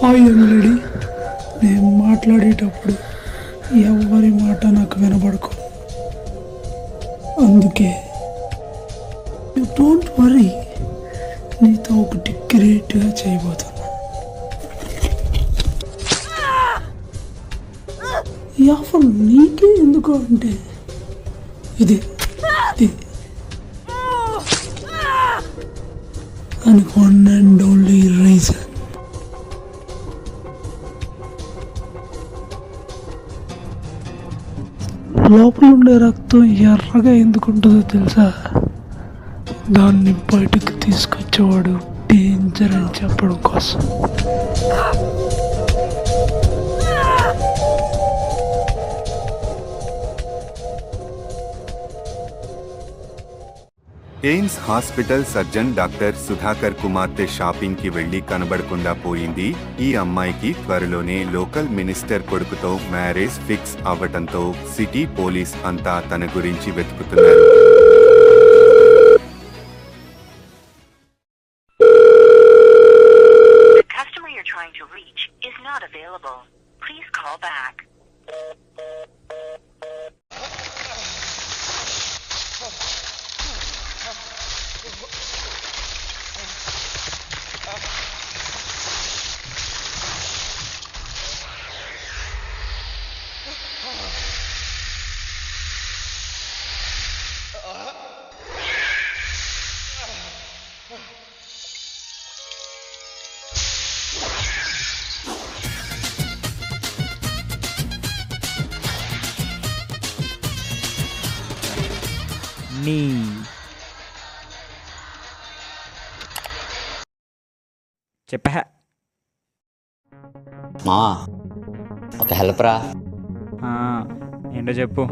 Hi young lady, నేను మాట్లాడేటప్పుడు ఎవరి మాట నాకు వినబడకు. అందుకే యూ డోంట్ వరీ, నీతో ఒకటి గ్రేట్గా చేయబోతున్నా. ఈ ఆఫర్ నీకే ఎందుకు అంటే ఇది అని వన్ అండ్ ఓన్లీ రీజన్. లోపల ఉండే రక్తం ఎర్రగా ఎందుకుంటుందో తెలుసా? దాన్ని బయటకు తీసుకొచ్చేవాడు డేంజర్ అని చెప్పడం కోసం. AIIMS hospital surgeon doctor Sudhakar కుమార్తె షాపింగ్ కి వెళ్లి కనబడకుండా పోయింది. ఈ అమ్మాయికి త్వరలోనే లోకల్ మినిస్టర్ కొడుకుతో మ్యారేజ్ ఫిక్స్ అవ్వటంతో సిటీ పోలీస్ అంతా తన గురించి వెతుకుతున్నారు. చెప్పా మావా, ఒక హెల్ప్ రా. ఏంటో చెప్పు.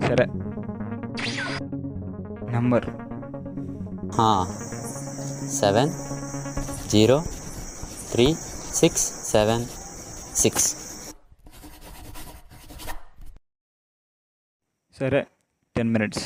సరే, నంబర్ 7036776. సరే, 10 minutes.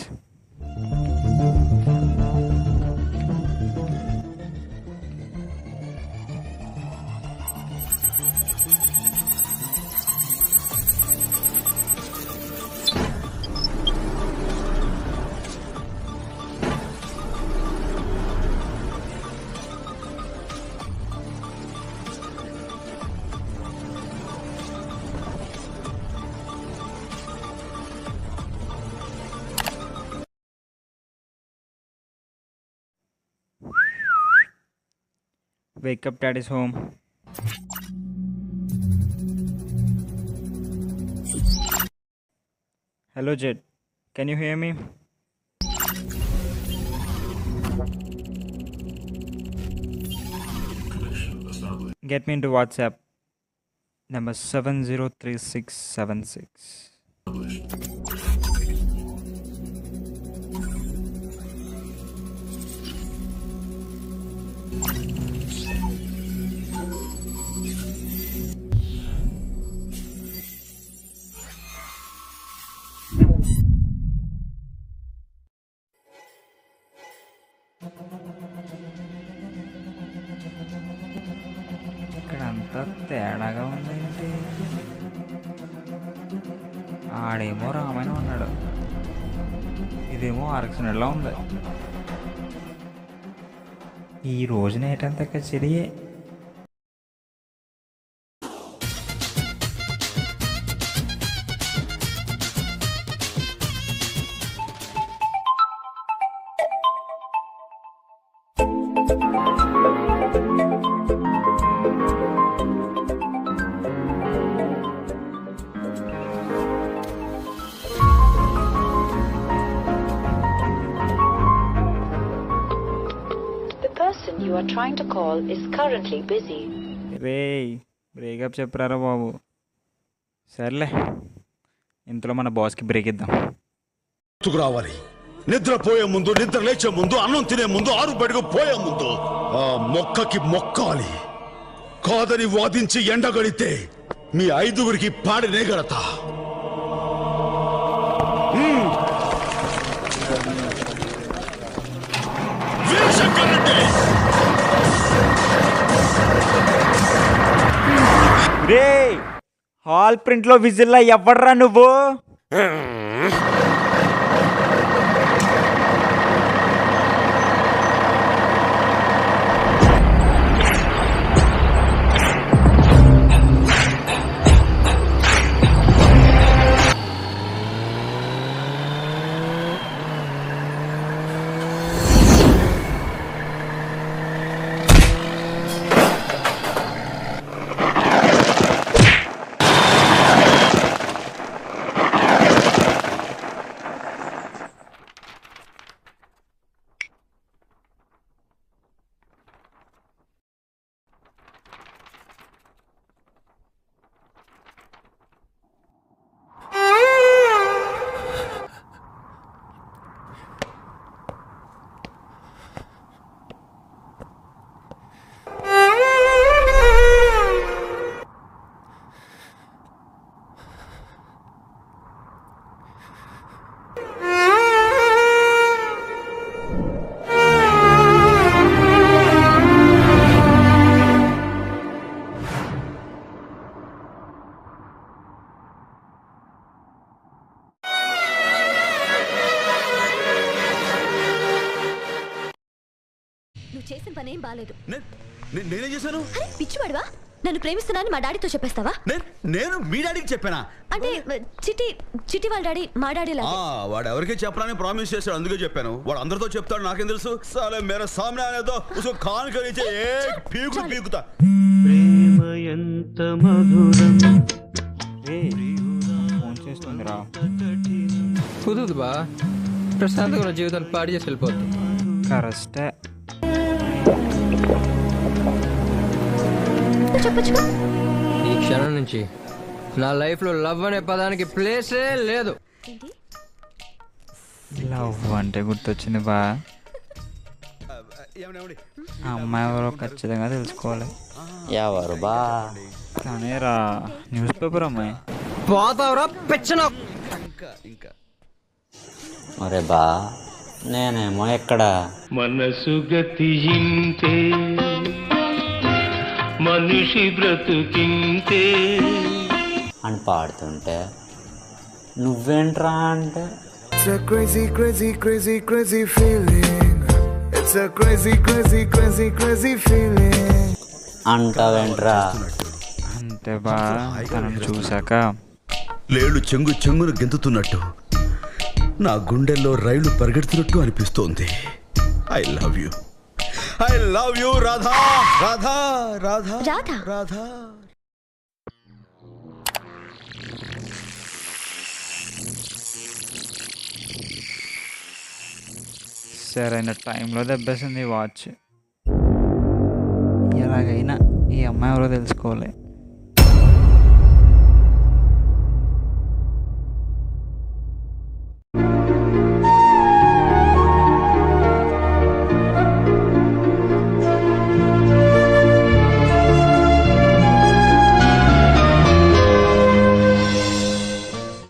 Wake up, Dad is home. Hello, Jed. Can you hear me? Get me into WhatsApp. Number 703676. ఇక్కడంతా తేడాగా ఉందేంటి? ఆడేమో రామాయణం అన్నాడు, ఇదేమో ఆర్క్సనెడ్లా ఉంది. ఈ రోజున ఏంటంత కచేరియే. You are trying to call is currently busy. Breakup చెప్పరారా బాబు. సర్లే, ఇంతలో మన బాస్కి బ్రేక్ ఇద్దాం. రావాలి, నిద్రపోయే ముందు, నిద్ర లేచే ముందు, అన్నం తినే ముందు, ఆరు బయటకు పోయే ముందు ఆ మొక్కకి మొక్కాలి. కాదని వాదించి ఎండగడితే మీ 5గురికి పాడినే గడతా. రే హాల్ ప్రింట్లో విజిల్లా ఎవడ్రా నువ్వు? నువ్వు చేసిన పని ఏం బాలేదు. నేనేం చేశాను? అరే పిచ్చివాడివా? నన్ను ప్రేమిస్తున్నానని మా డాడీతో చెప్పేస్తావా? నేను మీ డాడీకి చెప్పానా? అంటే చిట్టి వాళ్ళ డాడీ మా డాడీ లాగా. వాడు ఎవరికి చెప్పడానికి ప్రామిస్ చేశాడు, అందుకే చెప్పాను. వాడు అందరితో చెప్తాడు నాకేం తెలుసు. సాలే మేరా సామ్నే ఆనేదో ఉస్కో కాన్ కే నీచే ఏక్ పీకు పీకుతా. ప్రేమ ఎంత మధురం. ఫోన్ చేస్తుందిరా. కుదురుదు బా, ప్రశాంతంగా జీవితాన్ని పాడి చేసి వెళ్ళిపోతుంది. కరెస్టే. చెప్పొచ్చుగా. ఈ క్షణం నుంచి నా లైఫ్లో లవ్ అనే పదానికి ప్లేసే లేదు. లవ్ అంటే గుర్తొచ్చింది బా. ఆ అమ్మాయి ఎవరో ఖచ్చితంగా తెలుసుకోవాలి. ఎవరు బా? కానీ రా న్యూస్ పేపర్ అమ్మాయి. పోతావురా పెచ్చన. అరే బా, నేనేమో ఎక్కడ మనసు గతింతే మనిషి బ్రతుకింతే అని పాడుతుంటే నువ్వేంట్రా అంటే It's a crazy, crazy, crazy, crazy feeling. It's a crazy, crazy, crazy, crazy feeling. అంటావేంట్రా? అంతే బా, తనను చూశాక లేళ్ళు చెంగు చెంగును గెంతుతున్నట్టు, నా గుండెల్లో రైలు పరిగెడుతున్నట్టు అనిపిస్తోంది. I love you, I love you Radha, Radha, Radha, Radha. Radha. సరైన టైంలో దెబ్బేసింది వాచ్. ఎలాగైనా ఈ అమ్మాయి ఎవరో తెలుసుకోవాలి.